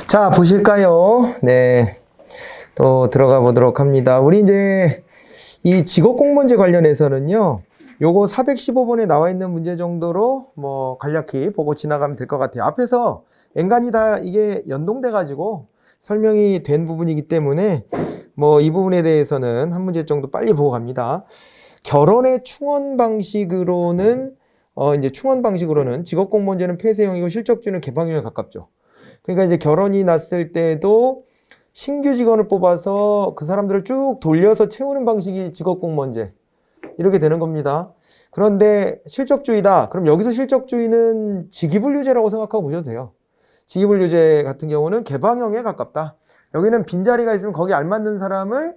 자, 보실까요? 네. 또 들어가 보도록 합니다. 우리 이제 이 직업공무원제 관련해서는요, 요거 415번에 나와 있는 문제 정도로 뭐 간략히 보고 지나가면 될 것 같아요. 앞에서 엔간히 다 이게 연동돼 가지고 설명이 된 부분이기 때문에 뭐 이 부분에 대해서는 한 문제 정도 빨리 보고 갑니다. 결혼의 충원 방식으로는 이제 충원 방식으로는 직업공무원제는 폐쇄형이고 실적주는 개방형에 가깝죠. 그러니까 이제 결혼이 났을 때도 신규 직원을 뽑아서 그 사람들을 쭉 돌려서 채우는 방식이 직업공무원제. 이렇게 되는 겁니다. 그런데 실적주의다. 그럼 여기서 실적주의는 직위분류제라고 생각하고 보셔도 돼요. 직위분류제 같은 경우는 개방형에 가깝다. 여기는 빈자리가 있으면 거기 알맞는 사람을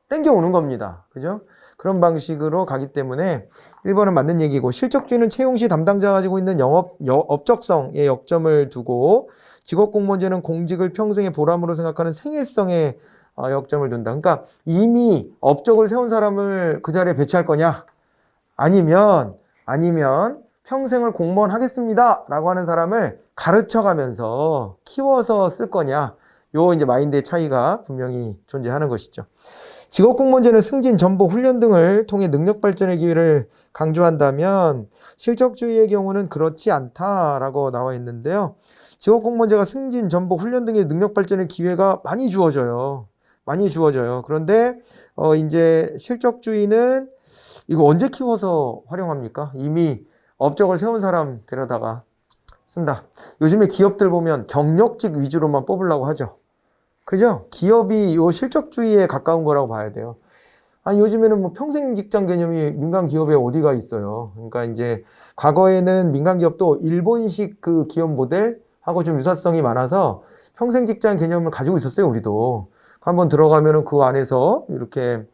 땡겨오는 겁니다. 그죠? 그런 방식으로 가기 때문에 1번은 맞는 얘기고, 실적주의는 채용 시 담당자가 가지고 있는 업적성에 역점을 두고, 직업공무원제는 공직을 평생의 보람으로 생각하는 생애성에 역점을 둔다. 그러니까 이미 업적을 세운 사람을 그 자리에 배치할 거냐, 아니면 평생을 공무원 하겠습니다 라고 하는 사람을 가르쳐가면서 키워서 쓸 거냐, 요 이제 마인드의 차이가 분명히 존재하는 것이죠. 직업공무원제는 승진, 전복, 훈련 등을 통해 능력 발전의 기회를 강조한다면 실적주의의 경우는 그렇지 않다라고 나와 있는데요. 직업공무원제가 승진, 전복, 훈련 등의 능력 발전의 기회가 많이 주어져요. 많이 주어져요. 그런데 이제 실적주의는 이거 언제 키워서 활용합니까? 이미 업적을 세운 사람 데려다가 쓴다. 요즘에 기업들 보면 경력직 위주로만 뽑으려고 하죠. 그죠? 기업이 요 실적주의에 가까운 거라고 봐야 돼요. 아니, 요즘에는 뭐 평생 직장 개념이 민간 기업에 어디가 있어요. 그러니까 이제 과거에는 민간 기업도 일본식 그 기업 모델하고 좀 유사성이 많아서 평생 직장 개념을 가지고 있었어요, 우리도. 한번 들어가면은 그 안에서 이렇게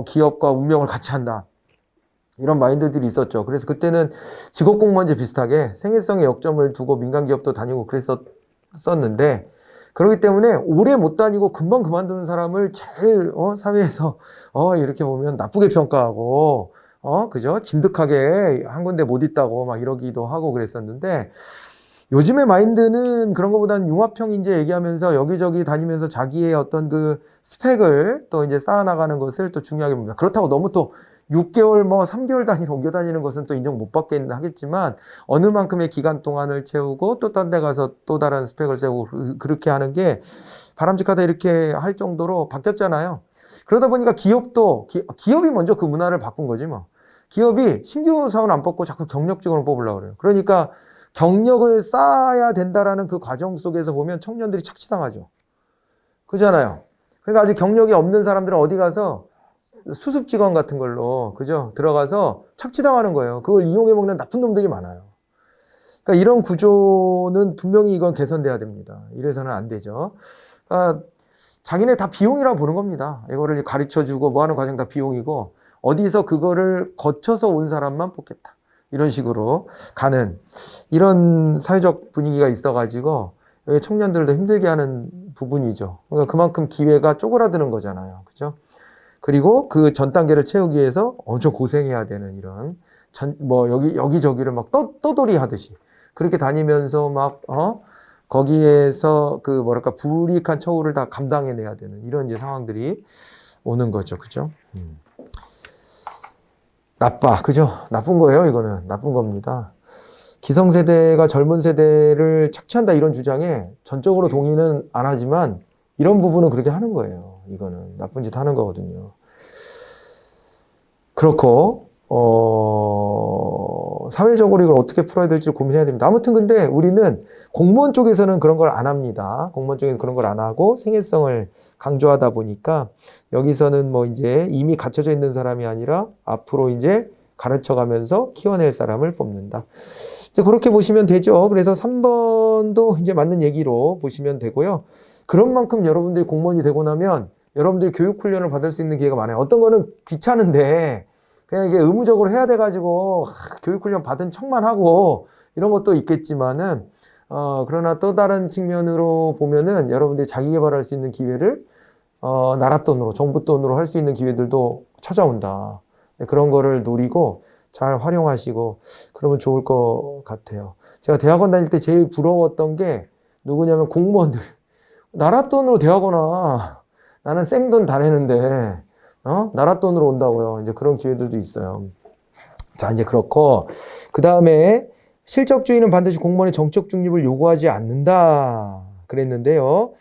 기업과 운명을 같이 한다, 이런 마인드들이 있었죠. 그래서 그때는 직업공무원제 비슷하게 생애성에 역점을 두고 민간 기업도 다니고 그랬었는데, 그렇기 때문에 오래 못 다니고 금방 그만두는 사람을 제일 사회에서 이렇게 보면 나쁘게 평가하고 그죠? 진득하게 한 군데 못 있다고 막 이러기도 하고 그랬었는데, 요즘의 마인드는 그런 것보다는 융합형 인재 얘기하면서 여기저기 다니면서 자기의 어떤 그 스펙을 또 이제 쌓아나가는 것을 또 중요하게 봅니다. 그렇다고 너무 또 6개월 뭐 3개월 단위로 옮겨 다니는 것은 또 인정 못 받겠긴 하겠지만, 어느 만큼의 기간 동안을 채우고 또 딴 데 가서 또 다른 스펙을 세우고 그렇게 하는 게 바람직하다, 이렇게 할 정도로 바뀌었잖아요. 그러다 보니까 기업도 기업이 먼저 그 문화를 바꾼 거지 뭐. 기업이 신규 사원 안 뽑고 자꾸 경력 직원을 뽑으려고 그래요. 그러니까 경력을 쌓아야 된다라는 그 과정 속에서 보면 청년들이 착취당하죠. 그잖아요. 그러니까 아직 경력이 없는 사람들은 어디 가서 수습 직원 같은 걸로, 그죠? 들어가서 착취당하는 거예요. 그걸 이용해 먹는 나쁜 놈들이 많아요. 그러니까 이런 구조는 분명히 이건 개선돼야 됩니다. 이래서는 안 되죠. 그러니까 자기네 다 비용이라고 보는 겁니다. 이거를 가르쳐주고 뭐 하는 과정 다 비용이고, 어디서 그거를 거쳐서 온 사람만 뽑겠다, 이런 식으로 가는, 이런 사회적 분위기가 있어가지고 청년들도 힘들게 하는 부분이죠. 그러니까 그만큼 기회가 쪼그라드는 거잖아요. 그죠? 그리고 그 전 단계를 채우기 위해서 엄청 고생해야 되는, 이런 뭐 여기저기를 막 떠돌이 하듯이 그렇게 다니면서 막 거기에서 그 뭐랄까 불이익한 처우를 다 감당해내야 되는, 이런 이제 상황들이 오는 거죠. 그죠? 나빠. 그죠? 나쁜 거예요. 이거는 나쁜 겁니다. 기성세대가 젊은 세대를 착취한다, 이런 주장에 전적으로 동의는 안 하지만 이런 부분은 그렇게 하는 거예요. 이거는 나쁜 짓 하는 거거든요. 그렇고 사회적으로 이걸 어떻게 풀어야 될지 고민해야 됩니다. 아무튼 근데 우리는 공무원 쪽에서는 그런 걸 안 합니다. 공무원 쪽에서 그런 걸 안 하고 생애성을 강조하다 보니까 여기서는 뭐 이제 이미 갖춰져 있는 사람이 아니라 앞으로 이제 가르쳐가면서 키워낼 사람을 뽑는다. 이제 그렇게 보시면 되죠. 그래서 3번도 이제 맞는 얘기로 보시면 되고요. 그런 만큼 여러분들이 공무원이 되고 나면 여러분들이 교육 훈련을 받을 수 있는 기회가 많아요. 어떤 거는 귀찮은데 그냥 이게 의무적으로 해야 돼가지고 교육 훈련 받은 척만 하고 이런 것도 있겠지만은 그러나 또 다른 측면으로 보면은 여러분들이 자기 개발할 수 있는 기회를 나라 돈으로, 정부 돈으로 할 수 있는 기회들도 찾아온다. 그런 거를 노리고 잘 활용하시고 그러면 좋을 것 같아요. 제가 대학원 다닐 때 제일 부러웠던 게 누구냐면 공무원들. 나라 돈으로 대하거나 나는 생돈 다 내는데 나라 돈으로 온다고요. 이제 그런 기회들도 있어요. 자, 이제 그렇고 그 다음에 실적주의는 반드시 공무원의 정책 중립을 요구하지 않는다 그랬는데요.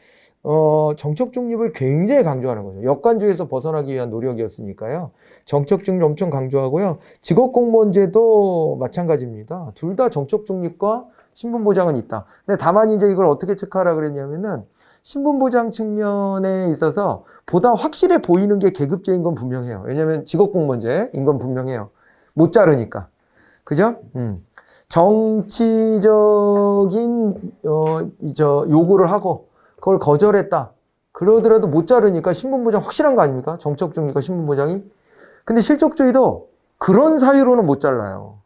정책 중립을 굉장히 강조하는 거죠. 역관주의에서 벗어나기 위한 노력이었으니까요. 정책 중립 엄청 강조하고요. 직업공무원제도 마찬가지입니다. 둘 다 정책 중립과 신분보장은 있다. 근데 다만 이제 이걸 어떻게 체크하라 그랬냐면은 신분보장 측면에 있어서 보다 확실해 보이는 게 계급제인 건 분명해요. 왜냐하면 직업공무원제인 건 분명해요. 못 자르니까. 그죠? 정치적인 요구를 하고 그걸 거절했다. 그러더라도 못 자르니까 신분보장 확실한 거 아닙니까? 정책 중립과 신분보장이. 근데 실적주의도 그런 사유로는 못 잘라요.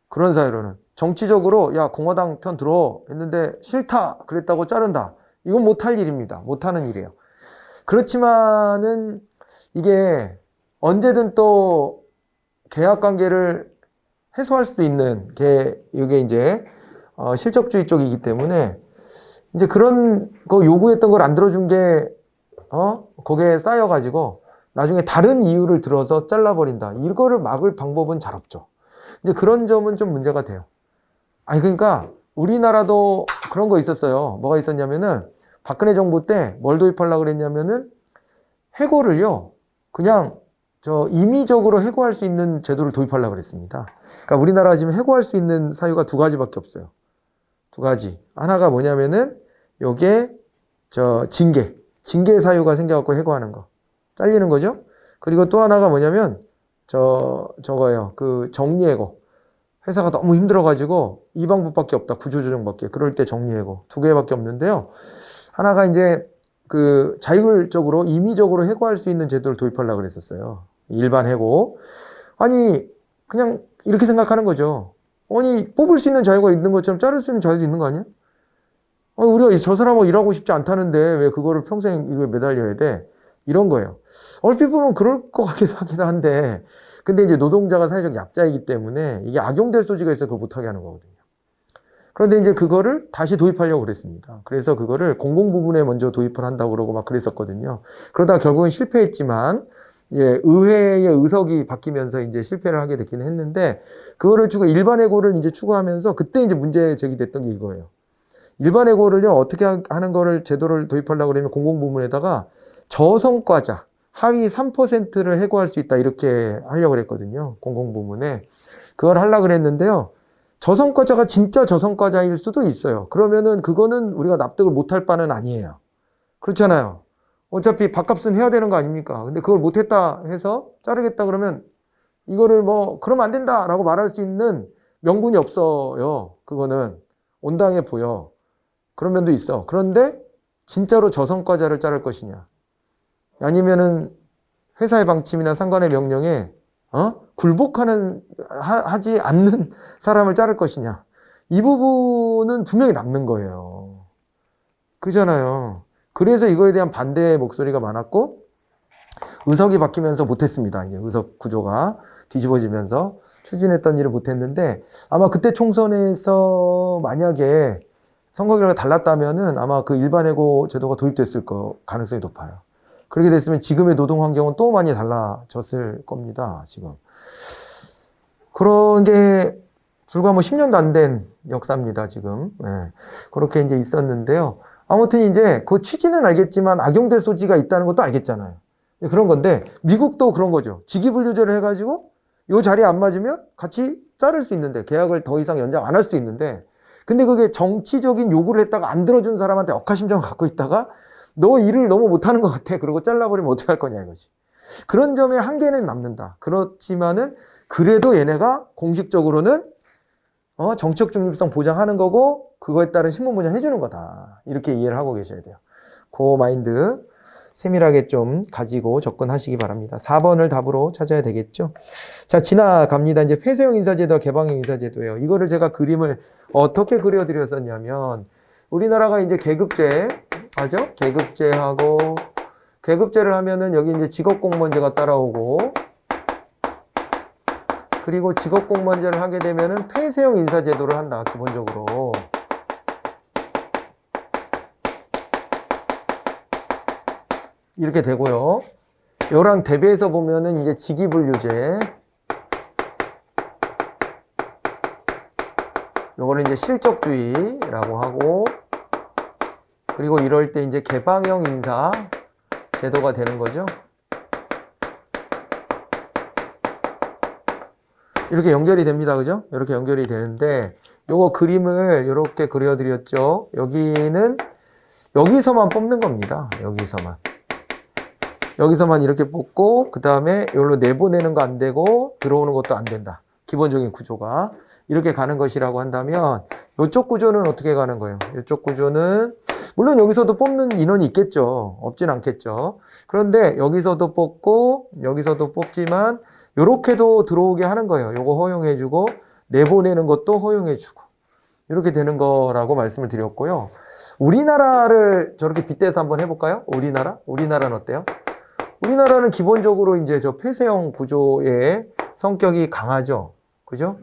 그런 사유로는. 정치적으로 야 공화당 편 들어 했는데 싫다 그랬다고 자른다. 이건 못할 일입니다. 못하는 일이에요. 그렇지만은 이게 언제든 또 계약관계를 해소할 수도 있는 이게 이제 실적주의 쪽이기 때문에 이제 그런 거 요구했던 걸 안 들어준 게 거기에 쌓여가지고 나중에 다른 이유를 들어서 잘라버린다. 이거를 막을 방법은 잘 없죠. 이제 그런 점은 좀 문제가 돼요. 아니 그러니까 우리나라도 그런 거 있었어요. 뭐가 있었냐면은 박근혜 정부 때 뭘 도입하려고 그랬냐면은 해고를요 그냥 임의적으로 해고할 수 있는 제도를 도입하려고 그랬습니다. 그러니까 우리나라 지금 해고할 수 있는 사유가 두 가지밖에 없어요. 두 가지. 하나가 뭐냐면은 요게 징계 사유가 생겨갖고 해고하는 거. 잘리는 거죠. 그리고 또 하나가 뭐냐면 저거예요. 그 정리해고. 회사가 너무 힘들어가지고 이 방법밖에 없다. 구조조정밖에. 그럴 때 정리해고. 두 개밖에 없는데요. 하나가 이제 그 자율적으로 임의적으로 해고할 수 있는 제도를 도입하려고 그랬었어요. 일반 해고. 아니 그냥 이렇게 생각하는 거죠. 아니 뽑을 수 있는 자유가 있는 것처럼 자를 수 있는 자유도 있는 거 아니야? 우리가 저 사람하고 일하고 싶지 않다는데 왜 그거를 평생 이거 매달려야 돼? 이런 거예요. 얼핏 보면 그럴 것 같기도 하기도 한데 근데 이제 노동자가 사회적 약자이기 때문에 이게 악용될 소지가 있어서 그걸 못하게 하는 거거든요. 그런데 이제 그거를 다시 도입하려고 그랬습니다. 그래서 그거를 공공부문에 먼저 도입을 한다고 그러고 막 그랬었거든요. 그러다가 결국은 실패했지만 예, 의회의 의석이 바뀌면서 이제 실패를 하게 됐기는 했는데 그거를 일반 해고를 이제 추구하면서 그때 이제 문제 제기됐던 게 이거예요. 일반 해고를요 어떻게 하는 거를 제도를 도입하려고 그러면 공공부문에다가 저성과자 하위 3%를 해고할 수 있다 이렇게 하려고 그랬거든요. 공공부문에 그걸 하려고 그랬는데요. 저성과자가 진짜 저성과자일 수도 있어요. 그러면은 그거는 우리가 납득을 못할 바는 아니에요. 그렇잖아요. 어차피 밥값은 해야 되는 거 아닙니까? 근데 그걸 못했다 해서 자르겠다 그러면 이거를 그러면 안 된다라고 말할 수 있는 명분이 없어요. 그거는 온당해 보여. 그런 면도 있어. 그런데 진짜로 저성과자를 자를 것이냐? 아니면은 회사의 방침이나 상관의 명령에 하지 않는 사람을 자를 것이냐? 이 부분은 분명히 남는 거예요. 그잖아요. 그래서 이거에 대한 반대 목소리가 많았고 의석이 바뀌면서 못했습니다. 이제 의석 구조가 뒤집어지면서 추진했던 일을 못했는데 아마 그때 총선에서 만약에 선거 결과가 달랐다면은 아마 그 일반해고 제도가 도입됐을 가능성이 높아요. 그렇게 됐으면 지금의 노동 환경은 또 많이 달라졌을 겁니다. 지금 그런 게 불과 10년도 안 된 역사입니다. 지금 그렇게 이제 있었는데요. 아무튼 이제 그 취지는 알겠지만 악용될 소지가 있다는 것도 알겠잖아요. 그런 건데 미국도 그런 거죠. 직위분류제를 해가지고 이 자리에 안 맞으면 같이 자를 수 있는데 계약을 더 이상 연장 안 할 수도 있는데 근데 그게 정치적인 요구를 했다가 안 들어준 사람한테 억하심정을 갖고 있다가 너 일을 너무 못하는 것 같아. 그러고 잘라버리면 어떡할 거냐 이거지. 그런 점에 한계는 남는다. 그렇지만은 그래도 얘네가 공식적으로는 정책 중립성 보장하는 거고 그거에 따른 신분 보장 해주는 거다. 이렇게 이해를 하고 계셔야 돼요. 그 마인드 세밀하게 좀 가지고 접근하시기 바랍니다. 4번을 답으로 찾아야 되겠죠. 자, 지나갑니다. 이제 폐쇄형 인사제도와 개방형 인사제도예요. 이거를 제가 그림을 어떻게 그려드렸었냐면 우리나라가 이제 계급제 하죠? 계급제하고 계급제를 하면은 여기 이제 직업공무원제가 따라오고 그리고 직업공무원제를 하게 되면은 폐쇄형 인사제도를 한다. 기본적으로. 이렇게 되고요. 요랑 대비해서 보면은 이제 직위분류제. 요거는 이제 실적주의라고 하고, 그리고 이럴 때 이제 개방형 인사 제도가 되는 거죠. 이렇게 연결이 됩니다. 그죠? 이렇게 연결이 되는데, 요거 그림을 이렇게 그려드렸죠. 여기는 여기서만 뽑는 겁니다. 여기서만 이렇게 뽑고, 그 다음에 여기로 내보내는 거 안 되고 들어오는 것도 안 된다. 기본적인 구조가 이렇게 가는 것이라고 한다면, 이쪽 구조는 어떻게 가는 거예요? 이쪽 구조는 물론 여기서도 뽑는 인원이 있겠죠. 없진 않겠죠. 그런데 여기서도 뽑고 여기서도 뽑지만 이렇게도 들어오게 하는 거예요. 요거 허용해주고 내보내는 것도 허용해주고 이렇게 되는 거라고 말씀을 드렸고요. 우리나라를 저렇게 빗대서 한번 해볼까요? 우리나라는 어때요? 우리나라는 기본적으로 이제 저 폐쇄형 구조의 성격이 강하죠. 그죠?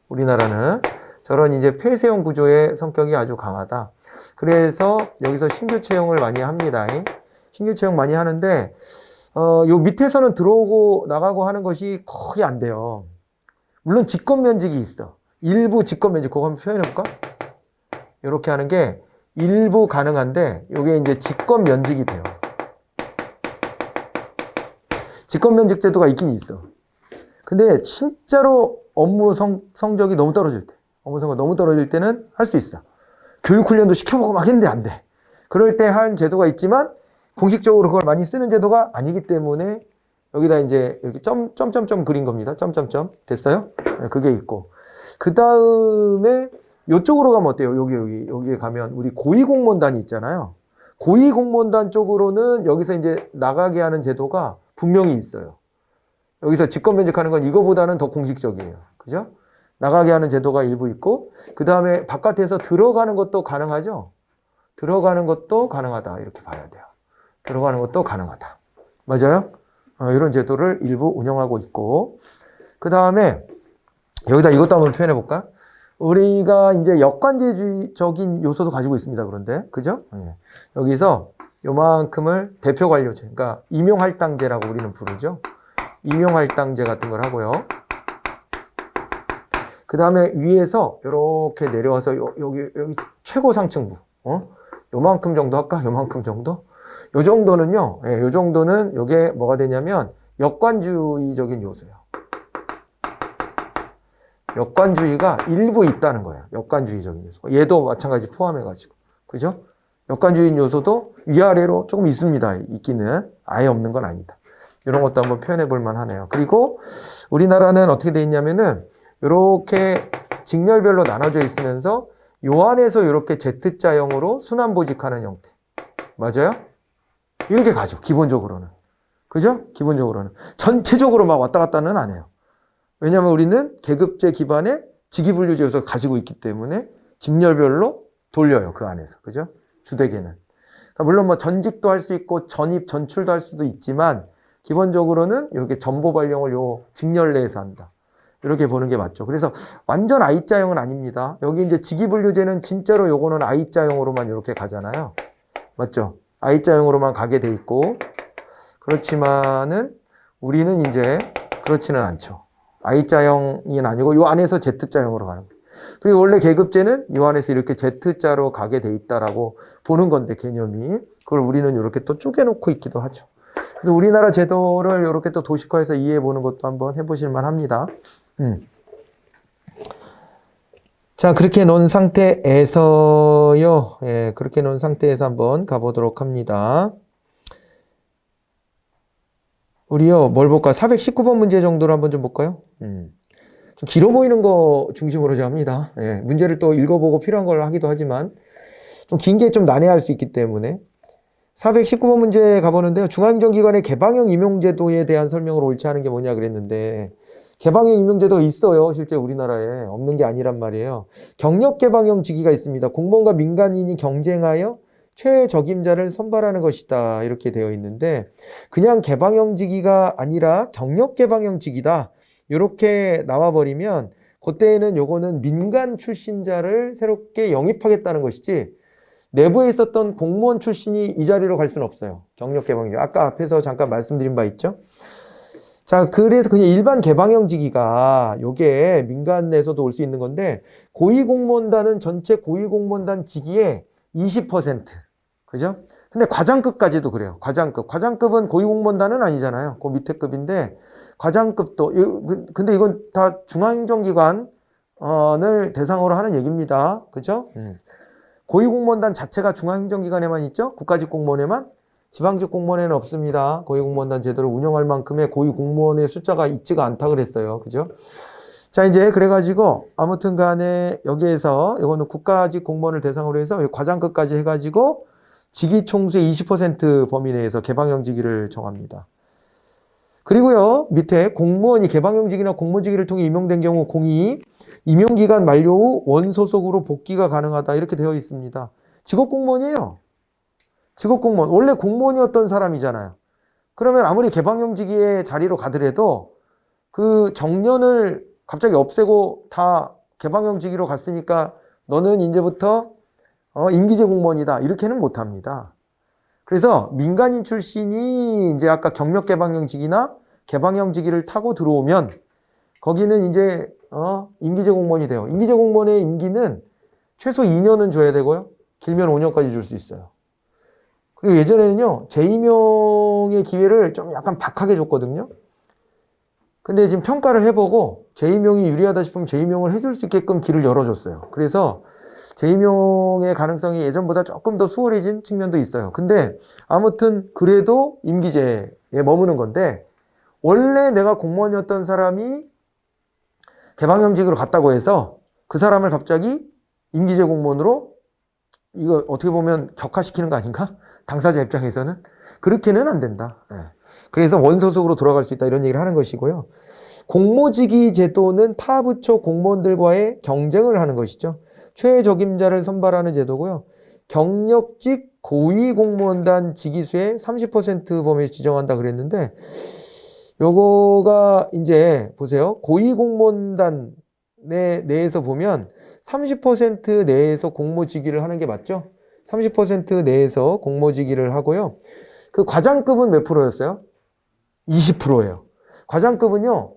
우리나라는 저런 이제 폐쇄형 구조의 성격이 아주 강하다. 그래서 여기서 신규 채용을 많이 합니다. 신규 채용 많이 하는데, 요 밑에서는 들어오고 나가고 하는 것이 거의 안 돼요. 물론 직권 면직이 있어. 일부 직권 면직, 그거 한번 표현해 볼까? 이렇게 하는 게 일부 가능한데, 요게 이제 직권 면직이 돼요. 직권 면직 제도가 있긴 있어. 근데 진짜로 업무 성적이 너무 떨어질 때, 업무 성적이 너무 떨어질 때는 할 수 있어. 교육 훈련도 시켜보고 막 했는데 안 돼. 그럴 때 한 제도가 있지만 공식적으로 그걸 많이 쓰는 제도가 아니기 때문에 여기다 이제 이렇게 점점점 그린 겁니다. 점점점. 됐어요? 네, 그게 있고. 그 다음에 이쪽으로 가면 어때요? 여기에 가면 우리 고위공무원단이 있잖아요. 고위공무원단 쪽으로는 여기서 이제 나가게 하는 제도가 분명히 있어요. 여기서 직권 면직하는 건 이거보다는 더 공식적이에요. 그죠? 나가게 하는 제도가 일부 있고, 그 다음에 바깥에서 들어가는 것도 가능하죠? 들어가는 것도 가능하다. 이렇게 봐야 돼요. 들어가는 것도 가능하다. 맞아요? 이런 제도를 일부 운영하고 있고, 그 다음에 여기다 이것도 한번 표현해 볼까? 우리가 이제 역관제적인 요소도 가지고 있습니다. 그런데, 그죠? 여기서 요만큼을 대표관료제, 그러니까 임용할당제라고 우리는 부르죠. 임용할당제 같은 걸 하고요. 그 다음에 위에서 이렇게 내려와서 여기 최고 상층부, 요만큼 정도 할까? 요만큼 정도? 요 정도는요, 요 정도는 요게 뭐가 되냐면 역관주의적인 요소예요. 역관주의가 일부 있다는 거예요. 역관주의적인 요소. 얘도 마찬가지 포함해가지고. 그죠? 역관주의 요소도 위아래로 조금 있습니다. 있기는. 아예 없는 건 아니다. 이런 것도 한번 표현해 볼 만하네요. 그리고 우리나라는 어떻게 돼 있냐면은 이렇게 직렬별로 나눠져 있으면서 요 안에서 이렇게 Z자형으로 순환보직하는 형태. 맞아요? 이렇게 가죠. 기본적으로는. 그죠? 기본적으로는. 전체적으로 막 왔다 갔다는 안 해요. 왜냐하면 우리는 계급제 기반의 직위분류제 요소를 가지고 있기 때문에 직렬별로 돌려요. 그 안에서. 그죠? 주되게는. 그러니까 물론 뭐 전직도 할 수 있고 전입, 전출도 할 수도 있지만 기본적으로는 이렇게 전보 발령을 요 직렬 내에서 한다. 이렇게 보는 게 맞죠. 그래서 완전 I자형은 아닙니다. 여기 이제 직위분류제는 진짜로 요거는 I자형으로만 이렇게 가잖아요. 맞죠? I자형으로만 가게 돼 있고, 그렇지만은 우리는 이제 그렇지는 않죠. I자형이 아니고 요 안에서 Z자형으로 가는 거예요. 그리고 원래 계급제는 요 안에서 이렇게 Z자로 가게 돼 있다라고 보는 건데, 개념이. 그걸 우리는 이렇게 또 쪼개놓고 있기도 하죠. 그래서 우리나라 제도를 이렇게 또 도식화해서 이해해 보는 것도 한번 해보실 만합니다. 자, 그렇게 놓은 상태에서요. 그렇게 놓은 상태에서 한번 가보도록 합니다. 우리요, 뭘 볼까? 419번 문제 정도로 한번 좀 볼까요? 좀 길어 보이는 거 중심으로 좀 합니다. 문제를 또 읽어보고 필요한 걸 하기도 하지만 좀 긴 게 좀 난해할 수 있기 때문에 419번 문제 가보는데요. 중앙행정기관의 개방형 임용제도에 대한 설명을 옳지 않은 게 뭐냐 그랬는데, 개방형 임용제도가 있어요. 실제 우리나라에. 없는 게 아니란 말이에요. 경력 개방형 직위가 있습니다. 공무원과 민간인이 경쟁하여 최적임자를 선발하는 것이다. 이렇게 되어 있는데, 그냥 개방형 직위가 아니라 경력 개방형 직위다. 이렇게 나와버리면 그때는 요거는 민간 출신자를 새롭게 영입하겠다는 것이지, 내부에 있었던 공무원 출신이 이 자리로 갈 수는 없어요. 경력 개방직. 아까 앞에서 잠깐 말씀드린 바 있죠. 자, 그래서 그냥 일반 개방형직위가 요게 민간 내에서도 올 수 있는 건데 고위공무원단은 전체 고위공무원단 직위의 20%. 그죠? 근데 과장급까지도 그래요. 과장급. 과장급은 고위공무원단은 아니잖아요. 그 밑에 급인데 과장급도 근데 이건 다 중앙행정기관을 대상으로 하는 얘기입니다. 그죠? 고위공무원단 자체가 중앙행정기관에만 있죠? 국가직 공무원에만. 지방직 공무원에는 없습니다. 고위공무원단 제도를 운영할 만큼의 고위공무원의 숫자가 있지가 않다 그랬어요. 그죠? 자, 이제 그래가지고 아무튼 간에 여기에서 이거는 국가직 공무원을 대상으로 해서 과장급까지 해가지고 직위 총수의 20% 범위 내에서 개방형직위를 정합니다. 그리고요, 밑에 공무원이 개방형직이나 공모직위를 통해 임용된 경우 공이 임용기간 만료 후 원소속으로 복귀가 가능하다 이렇게 되어 있습니다. 직업공무원이에요. 직업공무원. 원래 공무원이었던 사람이잖아요. 그러면 아무리 개방형직위의 자리로 가더라도 그 정년을 갑자기 없애고 다 개방형직위로 갔으니까 너는 이제부터 임기제 공무원이다. 이렇게는 못합니다. 그래서 민간인 출신이 이제 아까 경력 개방형직이나 개방형직위를 타고 들어오면 거기는 이제 임기제 공무원이 돼요. 임기제 공무원의 임기는 최소 2년은 줘야 되고요. 길면 5년까지 줄 수 있어요. 그리고 예전에는요, 재임용의 기회를 좀 약간 박하게 줬거든요. 근데 지금 평가를 해보고 재임용이 유리하다 싶으면 재임용을 해줄 수 있게끔 길을 열어줬어요. 그래서 재임용의 가능성이 예전보다 조금 더 수월해진 측면도 있어요. 근데 아무튼 그래도 임기제에 머무는 건데 원래 내가 공무원이었던 사람이 개방형직으로 갔다고 해서 그 사람을 갑자기 임기제 공무원으로 이거 어떻게 보면 격화시키는 거 아닌가? 당사자 입장에서는 그렇게는 안 된다. 그래서 원소속으로 돌아갈 수 있다 이런 얘기를 하는 것이고요. 공모직위 제도는 타 부처 공무원들과의 경쟁을 하는 것이죠. 최적임자를 선발하는 제도고요. 경력직 고위공무원단 직위수의 30% 범위에서 지정한다 그랬는데 요거가 이제 보세요. 고위공무원단 내에서 보면 30% 내에서 공모직위를 하는 게 맞죠? 30% 내에서 공모직위를 하고요. 그 과장급은 몇 프로였어요? 20%예요. 과장급은요.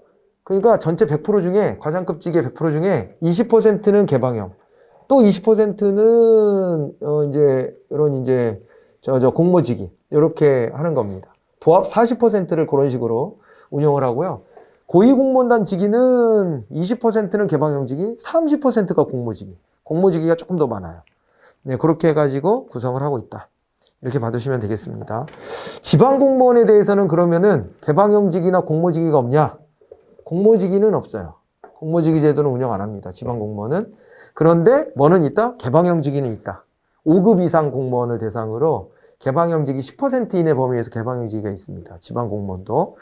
그러니까 전체 100% 중에 과장급 직위 100% 중에 20%는 개방형. 또 20%는 이제 이런 이제 공모직위 이렇게 하는 겁니다. 도합 40%를 그런 식으로 운영을 하고요. 고위공무원단 직위는 20%는 개방형직위, 30%가 공모직위. 공모직위가 조금 더 많아요. 네, 그렇게 해가지고 구성을 하고 있다. 이렇게 받으시면 되겠습니다. 지방공무원에 대해서는 그러면은 개방형직위나 공모직위가 없냐? 공모직위는 없어요. 공모직위 제도는 운영 안 합니다. 지방공무원은. 그런데 뭐는 있다? 개방형직위는 있다. 5급 이상 공무원을 대상으로 개방형직위 10% 이내 범위에서 개방형직위가 있습니다. 지방공무원도.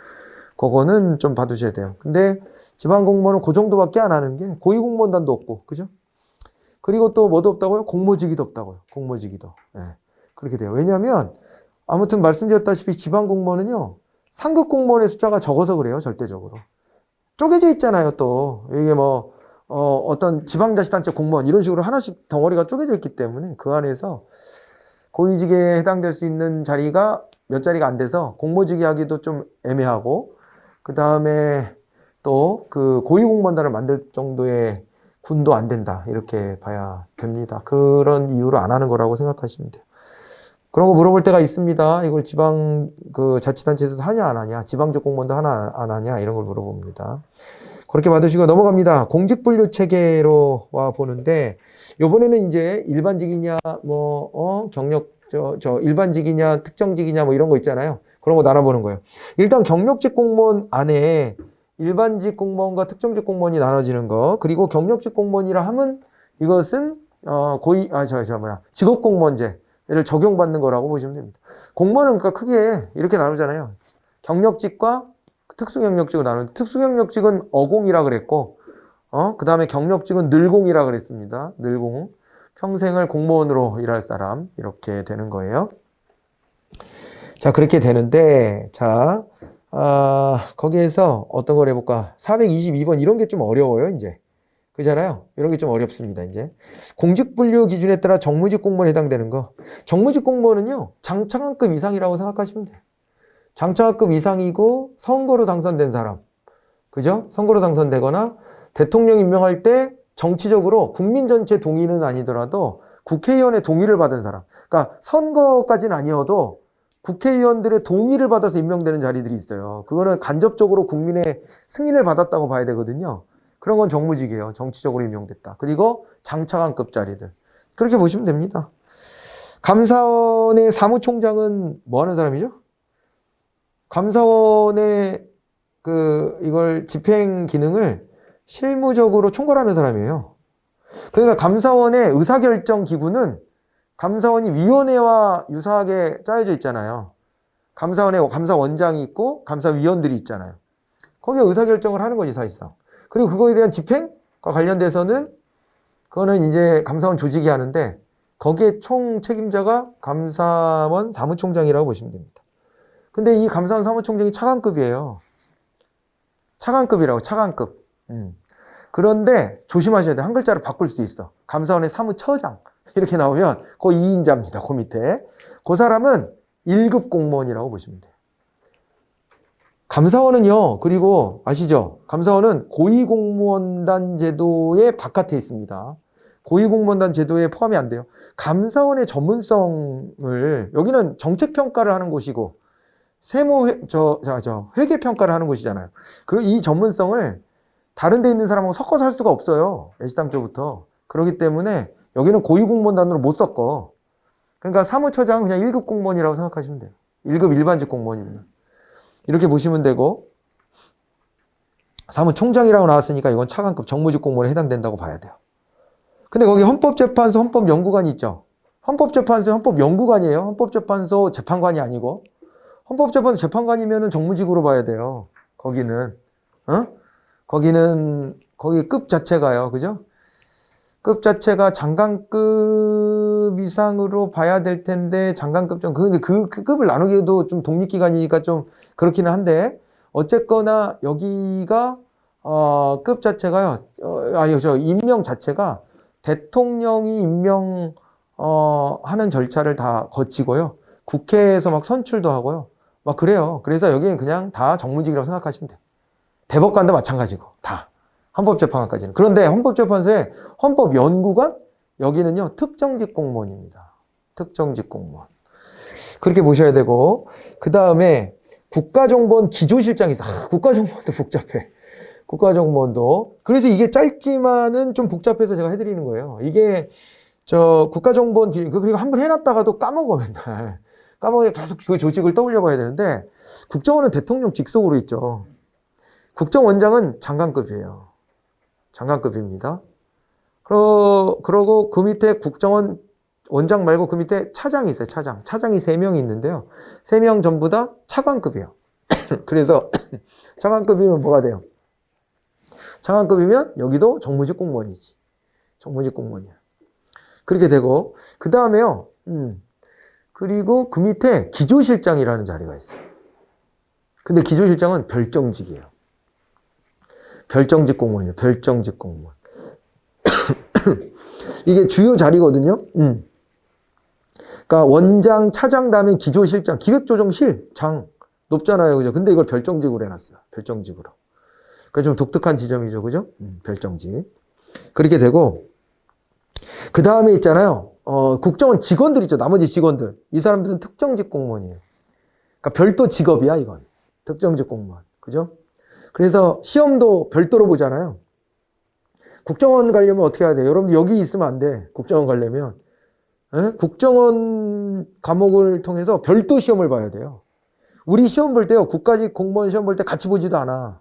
그거는 좀 봐두셔야 돼요. 근데 지방공무원은 그 정도밖에 안 하는 게 고위공무원단도 없고, 그죠? 그리고 또 뭐도 없다고요? 공모직위도 없다고요. 공모직위도. 네, 그렇게 돼요. 왜냐하면 아무튼 말씀드렸다시피 지방공무원은요, 상급 공무원의 숫자가 적어서 그래요. 절대적으로. 쪼개져 있잖아요. 또 이게 뭐 어떤 지방자치단체 공무원 이런 식으로 하나씩 덩어리가 쪼개져 있기 때문에 그 안에서 고위직에 해당될 수 있는 자리가 몇 자리가 안 돼서 공모직위 하기도 좀 애매하고 그 다음에 또 그 고위공무원단을 만들 정도의 군도 안 된다 이렇게 봐야 됩니다. 그런 이유로 안 하는 거라고 생각하시면 돼요. 그런 거 물어볼 때가 있습니다. 이걸 지방 그 자치단체에서도 하냐 안 하냐, 지방직 공무원도 하나 안 하냐 이런 걸 물어봅니다. 그렇게 받으시고 넘어갑니다. 공직분류 체계로 와 보는데 요번에는 이제 일반직이냐 경력 일반직이냐 특정직이냐 뭐 이런 거 있잖아요. 그런 거 나눠보는 거예요. 일단 경력직 공무원 안에 일반직 공무원과 특정직 공무원이 나눠지는 거, 그리고 경력직 공무원이라 하면 이것은 직업공무원제를 적용받는 거라고 보시면 됩니다. 공무원은 그러니까 크게 이렇게 나누잖아요. 경력직과 특수경력직으로 나누는데 특수경력직은 어공이라 그랬고 그 다음에 경력직은 늘공이라 그랬습니다. 늘공. 평생을 공무원으로 일할 사람 이렇게 되는 거예요. 자, 그렇게 되는데 자, 거기에서 어떤 걸 해볼까? 422번 이런 게 좀 어려워요. 이제 그잖아요. 이런 게 좀 어렵습니다, 이제. 공직 분류 기준에 따라 정무직 공무원에 해당되는 거. 정무직 공무원은요, 장차관급 이상이라고 생각하시면 돼요. 장차관급 이상이고 선거로 당선된 사람. 그죠? 선거로 당선되거나 대통령 임명할 때 정치적으로 국민 전체 동의는 아니더라도 국회의원의 동의를 받은 사람. 그러니까 선거까지는 아니어도 국회의원들의 동의를 받아서 임명되는 자리들이 있어요. 그거는 간접적으로 국민의 승인을 받았다고 봐야 되거든요. 그런 건 정무직이에요. 정치적으로 임명됐다. 그리고 장차관급 자리들. 그렇게 보시면 됩니다. 감사원의 사무총장은 뭐 하는 사람이죠? 감사원의 이걸 집행 기능을 실무적으로 총괄하는 사람이에요. 그러니까 감사원의 의사결정 기구는 감사원이 위원회와 유사하게 짜여져 있잖아요. 감사원에 감사원장이 있고 감사위원들이 있잖아요. 거기에 의사결정을 하는 거지, 사실상. 그리고 그거에 대한 집행과 관련돼서는 그거는 이제 감사원 조직이 하는데 거기에 총 책임자가 감사원 사무총장이라고 보시면 됩니다. 근데 이 감사원 사무총장이 차관급이에요. 차관급이라고, 차관급. 그런데 조심하셔야 돼요. 한 글자를 바꿀 수 있어. 감사원의 사무처장. 이렇게 나오면 그 2인자입니다. 그 밑에. 그 사람은 1급 공무원이라고 보시면 돼요. 감사원은요, 그리고 아시죠? 감사원은 고위공무원단 제도의 바깥에 있습니다. 고위공무원단 제도에 포함이 안 돼요. 감사원의 전문성을, 여기는 정책평가를 하는 곳이고, 회계평가를 하는 곳이잖아요. 그리고 이 전문성을 다른 데 있는 사람하고 섞어서 할 수가 없어요. 애시당초부터. 그렇기 때문에 여기는 고위공무원단으로 못 섞어. 그러니까 사무처장은 그냥 1급 공무원이라고 생각하시면 돼요. 1급 일반직 공무원입니다. 이렇게 보시면 되고, 사무총장이라고 나왔으니까 이건 차관급 정무직 공무원에 해당된다고 봐야 돼요. 근데 거기 헌법재판소, 헌법연구관이 있죠. 헌법재판소, 헌법연구관이에요. 헌법재판소 재판관이 아니고. 헌법재판소 재판관이면 정무직으로 봐야 돼요. 거기는. 거기 급 자체가요. 그죠? 급 자체가 장관급 이상으로 봐야 될 텐데, 장관급 근데 그 급을 나누기에도 좀 독립기관이니까 좀 그렇기는 한데, 어쨌거나 여기가, 급 자체가요, 임명 자체가 대통령이 하는 절차를 다 거치고요. 국회에서 막 선출도 하고요. 막 그래요. 그래서 여기는 그냥 다 정무직이라고 생각하시면 돼요. 대법관도 마찬가지고, 다. 헌법재판관까지는. 그런데 헌법재판소에 헌법연구관? 여기는요, 특정직 공무원입니다. 특정직 공무원. 그렇게 보셔야 되고, 그 다음에 국가정보원 기조실장이 있어. 국가정보원도 복잡해. 국가정보원도. 그래서 이게 짧지만은 좀 복잡해서 제가 해드리는 거예요. 이게, 국가정보원, 그리고 한번 해놨다가도 까먹어, 맨날. 까먹어 계속 그 조직을 떠올려 봐야 되는데, 국정원은 대통령 직속으로 있죠. 국정원장은 장관급이에요. 장관급입니다. 그러고 그 밑에 국정원 원장 말고 그 밑에 차장이 있어요. 차장. 차장이 3명이 있는데요. 3명 전부 다 차관급이에요. 그래서 차관급이면 뭐가 돼요? 차관급이면 여기도 정무직 공무원이지. 정무직 공무원이야. 그렇게 되고, 그 다음에요. 그리고 그 밑에 기조실장이라는 자리가 있어요. 근데 기조실장은 별정직이에요. 별정직 공무원이에요. 별정직 공무원. 이게 주요 자리거든요. 그러니까 원장, 차장 다음에 기조실장, 기획조정실 장 높잖아요. 그죠? 근데 이걸 별정직으로 해놨어요. 별정직으로. 그러니까 좀 독특한 지점이죠. 그죠? 별정직. 그렇게 되고, 그 다음에 있잖아요. 국정원 직원들 있죠. 나머지 직원들. 이 사람들은 특정직 공무원이에요. 그러니까 별도 직업이야, 이건. 특정직 공무원. 그죠? 그래서 시험도 별도로 보잖아요. 국정원 가려면 어떻게 해야 돼요? 여러분들 여기 있으면 안 돼. 국정원 가려면. 국정원 과목을 통해서 별도 시험을 봐야 돼요. 우리 시험 볼 때요. 국가직 공무원 시험 볼 때 같이 보지도 않아.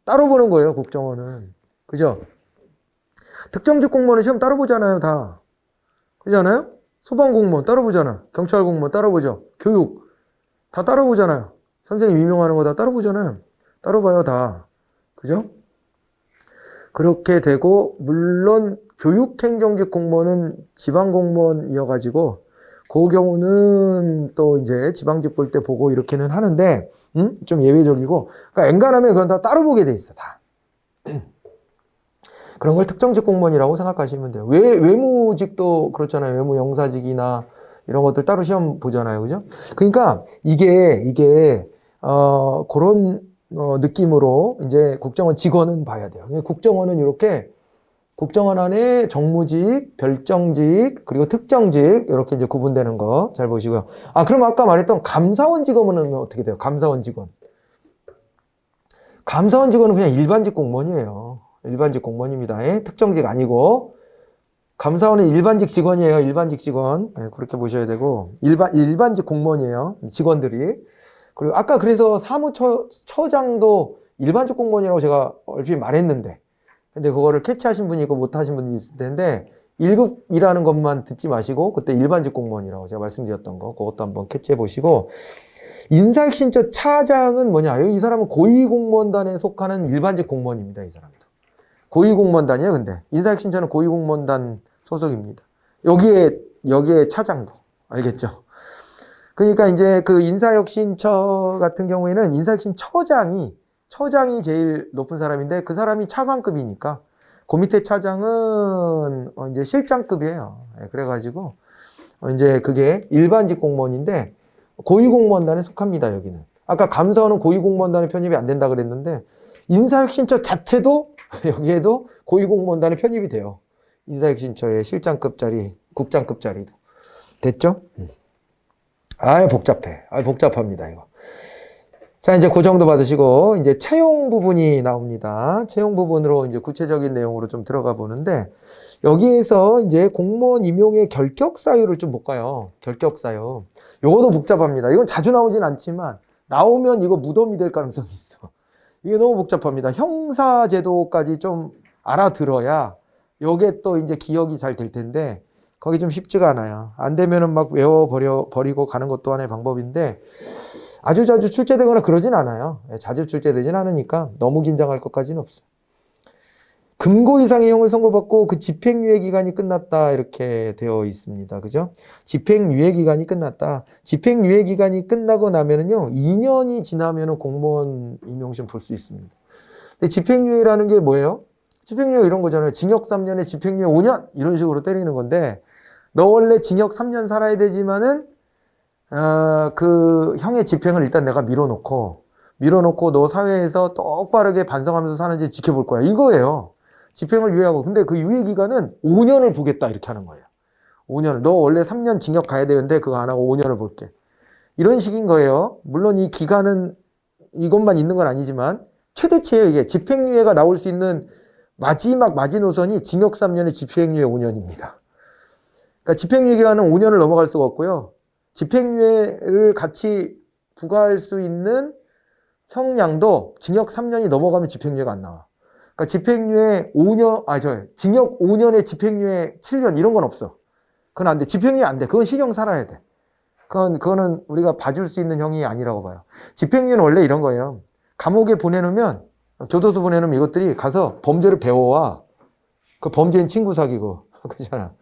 따로 보는 거예요. 국정원은. 그죠? 특정직 공무원은 시험 따로 보잖아요. 다. 그렇잖아요? 소방공무원 따로 보잖아. 경찰공무원 따로 보죠. 교육 다 따로 보잖아요. 선생님 임명하는 거 다 따로 보잖아요. 따로 봐요, 다. 그죠? 그렇게 되고, 물론 교육행정직 공무원은 지방공무원이어가지고, 그 경우는 또 이제 지방직 볼 때 보고 이렇게는 하는데, 좀 예외적이고, 그러니까 엔간하면 그건 다 따로 보게 돼 있어, 다. 그런 걸 특정직 공무원이라고 생각하시면 돼요. 외무직도 그렇잖아요. 외무영사직이나 이런 것들 따로 시험 보잖아요. 그죠? 그러니까 그런 느낌으로 이제 국정원 직원은 봐야 돼요. 국정원은 이렇게 국정원 안에 정무직, 별정직, 그리고 특정직 이렇게 이제 구분되는 거 잘 보시고요. 아, 그럼 아까 말했던 감사원 직원은 어떻게 돼요? 감사원 직원. 감사원 직원은 그냥 일반직 공무원이에요. 일반직 공무원입니다. 예? 특정직 아니고 감사원은 일반직 직원이에요. 일반직 직원. 예, 그렇게 보셔야 되고 일반직 공무원이에요. 직원들이. 그리고 아까 그래서 사무처장도 일반직 공무원이라고 제가 얼핏 말했는데 근데 그거를 캐치하신 분이 있고 못하신 분이 있을 텐데 1급이라는 것만 듣지 마시고 그때 일반직 공무원이라고 제가 말씀드렸던 거 그것도 한번 캐치해 보시고 인사혁신처 차장은 뭐냐? 이 사람은 고위공무원단에 속하는 일반직 공무원입니다. 이 사람도. 고위공무원단이에요. 근데 인사혁신처는 고위공무원단 소속입니다. 여기에 차장도. 알겠죠? 그러니까 이제 그 인사혁신처 같은 경우에는 인사혁신처장이 제일 높은 사람인데 그 사람이 차관급이니까 그 밑에 차장은 이제 실장급이에요. 그래가지고 이제 그게 일반직 공무원인데 고위공무원단에 속합니다. 여기는. 아까 감사원은 고위공무원단에 편입이 안 된다 그랬는데 인사혁신처 자체도 여기에도 고위공무원단에 편입이 돼요. 인사혁신처의 실장급 자리, 국장급 자리도. 됐죠? 복잡해. 복잡합니다, 이거. 자, 이제 그 정도 받으시고, 이제 채용 부분이 나옵니다. 채용 부분으로 이제 구체적인 내용으로 좀 들어가 보는데, 여기에서 이제 공무원 임용의 결격 사유를 좀 볼까요? 결격 사유. 요거도 복잡합니다. 이건 자주 나오진 않지만, 나오면 이거 무덤이 될 가능성이 있어. 이게 너무 복잡합니다. 형사제도까지 좀 알아들어야, 요게 또 이제 기억이 잘 될 텐데, 거기 좀 쉽지가 않아요. 안 되면은 막 외워버리고 가는 것도 하나의 방법인데, 아주 자주 출제되거나 그러진 않아요. 자주 출제되진 않으니까 너무 긴장할 것까지는 없어요. 금고 이상의 형을 선고받고 그 집행유예 기간이 끝났다 이렇게 되어 있습니다. 그죠? 집행유예 기간이 끝났다. 집행유예 기간이 끝나고 나면은요 2년이 지나면은 공무원 임용시험 볼 수 있습니다. 근데 집행유예라는 게 뭐예요? 집행유예 이런 거잖아요. 징역 3년에 집행유예 5년 이런 식으로 때리는 건데 너 원래 징역 3년 살아야 되지만은 그 형의 집행을 일단 내가 밀어놓고 너 사회에서 똑바르게 반성하면서 사는지 지켜볼 거야. 이거예요. 집행을 유예하고. 근데 그 유예 기간은 5년을 보겠다. 이렇게 하는 거예요. 5년을. 너 원래 3년 징역 가야 되는데 그거 안 하고 5년을 볼게. 이런 식인 거예요. 물론 이 기간은 이것만 있는 건 아니지만 최대치예요. 이게 집행유예가 나올 수 있는 마지막 마지노선이 징역 3년에 집행유예 5년입니다. 그러니까 집행유예 기간은 5년을 넘어갈 수가 없고요. 집행유예를 같이 부과할 수 있는 형량도 징역 3년이 넘어가면 집행유예가 안 나와. 그러니까 집행유예 5년, 징역 5년에 집행유예 7년 이런 건 없어. 그건 안 돼. 집행유예 안 돼. 그건 실형 살아야 돼. 그거는 우리가 봐줄 수 있는 형이 아니라고 봐요. 집행유예는 원래 이런 거예요. 감옥에 보내놓으면, 교도소 보내놓으면 이것들이 가서 범죄를 배워와. 그 범죄인 친구 사귀고. 그렇잖아.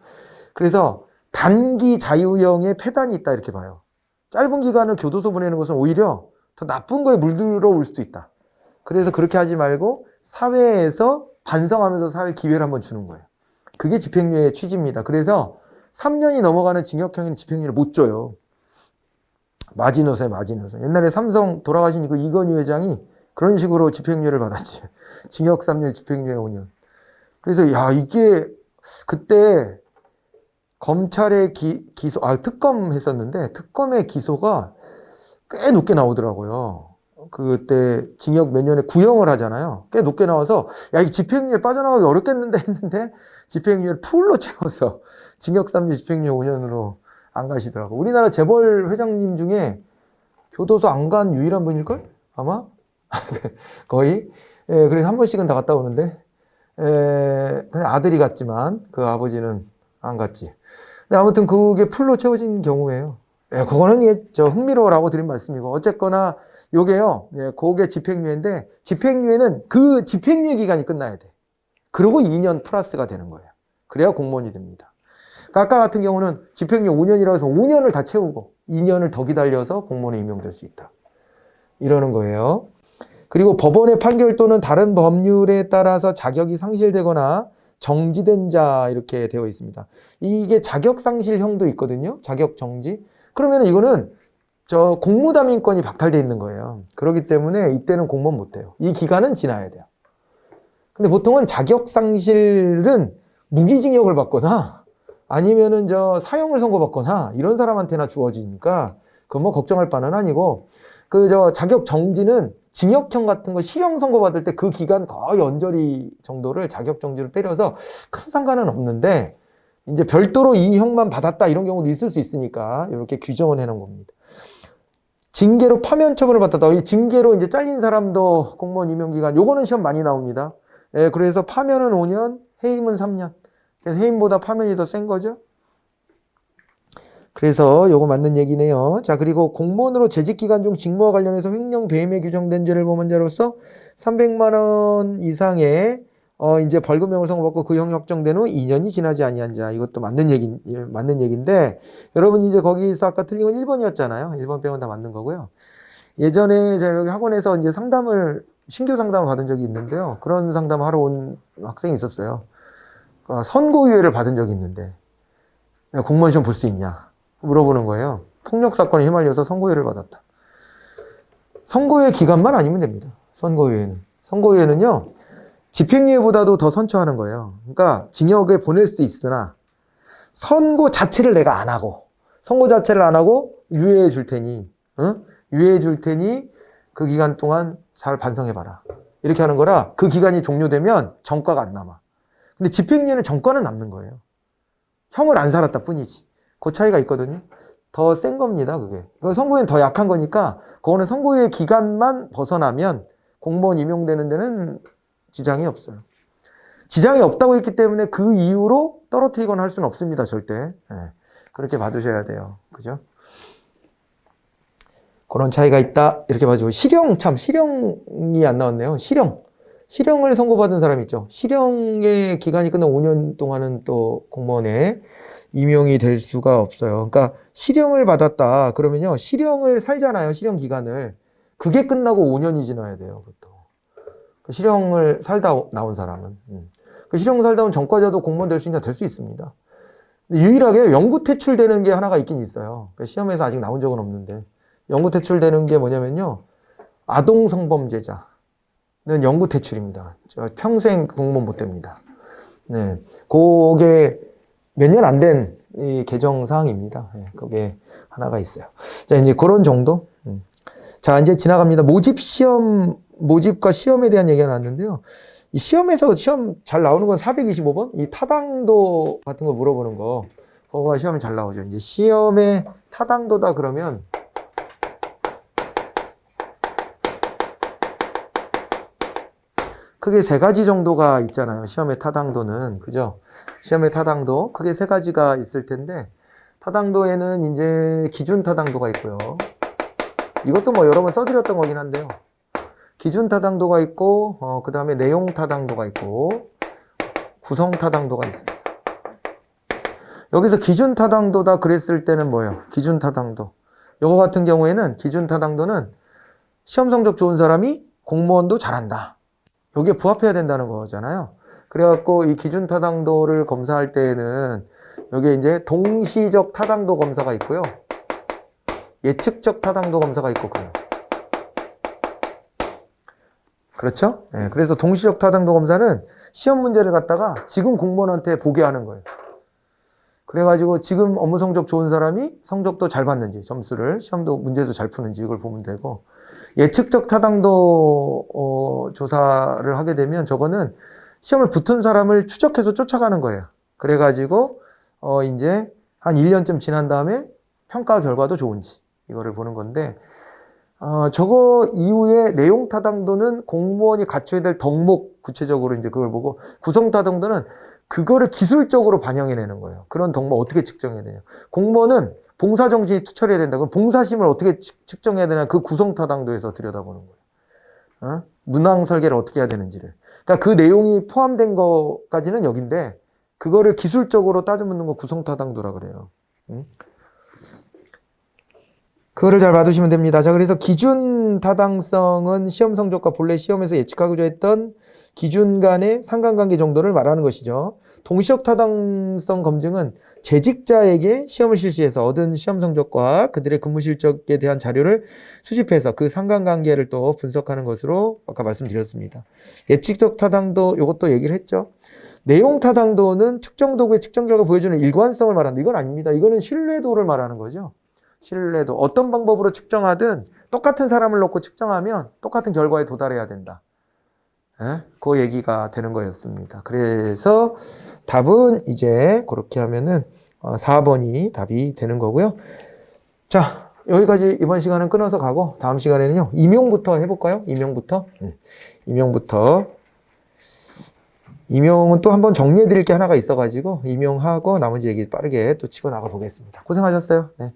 그래서 단기 자유형의 폐단이 있다 이렇게 봐요. 짧은 기간을 교도소 보내는 것은 오히려 더 나쁜 거에 물들어올 수도 있다. 그래서 그렇게 하지 말고 사회에서 반성하면서 살 기회를 한번 주는 거예요. 그게 집행유예의 취지입니다. 그래서 3년이 넘어가는 징역형에는 집행유예를 못 줘요. 마지노선에 마지노선. 옛날에 삼성 돌아가신 그 이건희 회장이 그런 식으로 집행유예를 받았지. 징역 3년, 집행유예 5년. 그래서 이게 그때 검찰의 기소, 특검 했었는데, 특검의 기소가 꽤 높게 나오더라고요. 그때 징역 몇 년에 구형을 하잖아요. 꽤 높게 나와서, 이 집행유예 빠져나가기 어렵겠는데 했는데, 집행유예를 풀로 채워서, 징역 3년, 집행유예 5년으로 안 가시더라고. 우리나라 재벌 회장님 중에 교도소 안 간 유일한 분일걸? 아마? 거의? 그래서 한 번씩은 다 갔다 오는데, 그냥 아들이 갔지만, 그 아버지는 안 갔지. 근데 아무튼 그게 풀로 채워진 경우예요. 그거는 흥미로워라고 드린 말씀이고 어쨌거나 요게요. 그게 집행유예인데 집행유예는 그 집행유예 기간이 끝나야 돼. 그리고 2년 플러스가 되는 거예요. 그래야 공무원이 됩니다. 그러니까 아까 같은 경우는 집행유예 5년이라고 해서 5년을 다 채우고 2년을 더 기다려서 공무원에 임용될 수 있다. 이러는 거예요. 그리고 법원의 판결 또는 다른 법률에 따라서 자격이 상실되거나 정지된 자 이렇게 되어 있습니다. 이게 자격 상실형도 있거든요. 자격 정지. 그러면 이거는 저 공무담임권이 박탈돼 있는 거예요. 그렇기 때문에 이때는 공무원 못 해요. 이 기간은 지나야 돼요. 근데 보통은 자격 상실은 무기징역을 받거나 아니면은 저 사형을 선고받거나 이런 사람한테나 주어지니까 그건 뭐 걱정할 바는 아니고, 그 저 자격 정지는 징역형 같은 거 실형 선고받을 때 그 기간 거의 언저리 정도를 자격 정지로 때려서 큰 상관은 없는데, 이제 별도로 이 형만 받았다 이런 경우도 있을 수 있으니까 이렇게 규정을 해놓은 겁니다. 징계로 파면 처분을 받았다. 이 징계로 이제 잘린 사람도 공무원 임용 기간, 요거는 시험 많이 나옵니다. 예, 그래서 파면은 5년, 해임은 3년. 그래서 해임보다 파면이 더 센 거죠. 그래서 요거 맞는 얘기네요. 자, 그리고 공무원으로 재직기간 중 직무와 관련해서 횡령 배임에 규정된 죄를 범한 자로서 300만 원 이상의 이제 벌금형을 선고받고 그 형 확정된 후 2년이 지나지 아니한 자. 이것도 맞는 얘기인데, 여러분 이제 거기서 아까 틀린 건 1번이었잖아요. 1번 빼곤 다 맞는 거고요. 예전에 제가 여기 학원에서 이제 신규 상담을 받은 적이 있는데요. 그런 상담을 하러 온 학생이 있었어요. 선고유예를 받은 적이 있는데, 공무원 시험 볼 수 있냐 물어보는 거예요. 폭력 사건에 휘말려서 선고유예를 받았다. 선고유예 기간만 아니면 됩니다. 선고유예는요 집행유예보다도 더 선처하는 거예요. 그러니까 징역에 보낼 수도 있으나 선고 자체를 내가 안 하고, 선고 자체를 안 하고 유예해 줄 테니, 유예해 줄 테니 그 기간 동안 잘 반성해봐라, 이렇게 하는 거라 그 기간이 종료되면 전과가 안 남아. 근데 집행유예는 전과는 남는 거예요. 형을 안 살았다 뿐이지. 그 차이가 있거든요. 더 센 겁니다, 그게. 선고유예는 더 약한 거니까, 그거는 선고유예 기간만 벗어나면 공무원 임용되는 데는 지장이 없어요. 지장이 없다고 했기 때문에 그 이후로 떨어뜨리거나 할 수는 없습니다, 절대. 네. 그렇게 봐두셔야 돼요. 그죠? 그런 차이가 있다, 이렇게 봐주고. 실형이 안 나왔네요. 실형을 선고받은 사람 있죠. 실형의 기간이 끝난 5년 동안은 또 공무원에 임용이 될 수가 없어요. 그러니까 실형을 받았다 그러면요, 실형을 살잖아요. 실형 기간을. 그게 끝나고 5년이 지나야 돼요. 그것도. 실형을 살다 나온 사람은. 그 실형 살다 온 전과자도 공무원 될 수 있냐? 될 수 있습니다. 유일하게 영구 퇴출되는 게 하나가 있긴 있어요. 시험에서 아직 나온 적은 없는데, 영구 퇴출되는 게 뭐냐면요, 아동 성범죄자는 영구 퇴출입니다. 평생 공무원 못 됩니다. 네, 그게 몇 년 안 된 이 개정 사항입니다. 네, 그게 하나가 있어요. 자, 이제 그런 정도. 자, 이제 지나갑니다. 모집과 시험에 대한 얘기가 나왔는데요. 이 시험에서 시험 잘 나오는 건 425번? 이 타당도 같은 거 물어보는 거. 그거가 시험에 잘 나오죠. 이제 시험에 타당도다 그러면 크게 세 가지 정도가 있잖아요. 시험의 타당도는. 그죠? 시험의 타당도. 크게 세 가지가 있을 텐데, 타당도에는 이제 기준 타당도가 있고요. 이것도 뭐 여러 번 써드렸던 거긴 한데요. 기준 타당도가 있고, 그 다음에 내용 타당도가 있고, 구성 타당도가 있습니다. 여기서 기준 타당도다 그랬을 때는 뭐예요? 기준 타당도. 요거 같은 경우에는 기준 타당도는 시험 성적 좋은 사람이 공무원도 잘한다. 여기에 부합해야 된다는 거잖아요. 그래갖고 이 기준 타당도를 검사할 때에는 여기에 이제 동시적 타당도 검사가 있고요. 예측적 타당도 검사가 있고 그래요. 그렇죠? 네, 그래서 동시적 타당도 검사는 시험 문제를 갖다가 지금 공무원한테 보게 하는 거예요. 그래가지고 지금 업무 성적 좋은 사람이 성적도 잘 받는지, 점수를, 시험도 문제도 잘 푸는지 이걸 보면 되고, 예측적 타당도 조사를 하게 되면 저거는 시험에 붙은 사람을 추적해서 쫓아가는 거예요. 그래가지고 이제 한 1년쯤 지난 다음에 평가 결과도 좋은지 이거를 보는 건데, 저거 이후에 내용 타당도는 공무원이 갖춰야 될 덕목, 구체적으로 이제 그걸 보고, 구성 타당도는 그거를 기술적으로 반영해내는 거예요. 그런 덕목 어떻게 측정해야 되냐. 공무원은 봉사정신이 투철해야 된다. 그럼 봉사심을 어떻게 측정해야 되냐. 그 구성 타당도에서 들여다보는 거예요. 문항 설계를 어떻게 해야 되는지를. 그러니까 그 내용이 포함된 거까지는 여긴데, 그거를 기술적으로 따져 묻는 거 구성 타당도라 그래요. 그거를 잘 봐두시면 됩니다. 자, 그래서 기준 타당성은 시험 성적과 본래 시험에서 예측하고자 했던 기준 간의 상관관계 정도를 말하는 것이죠. 동시적 타당성 검증은 재직자에게 시험을 실시해서 얻은 시험 성적과 그들의 근무 실적에 대한 자료를 수집해서 그 상관관계를 또 분석하는 것으로 아까 말씀드렸습니다. 예측적 타당도 이것도 얘기를 했죠. 내용 타당도는 측정 도구의 측정 결과 보여주는 일관성을 말한다. 이건 아닙니다. 이거는 신뢰도를 말하는 거죠. 신뢰도. 어떤 방법으로 측정하든 똑같은 사람을 놓고 측정하면 똑같은 결과에 도달해야 된다. 그 얘기가 되는 거였습니다. 그래서 답은 이제 그렇게 하면은 4번이 답이 되는 거고요. 자, 여기까지 이번 시간은 끊어서 가고 다음 시간에는요. 임용부터 해볼까요? 임용부터. 임용부터. 임용은 또 한번 정리해 드릴 게 하나가 있어가지고 임용하고 나머지 얘기 빠르게 또 치고 나가 보겠습니다. 고생하셨어요. 네.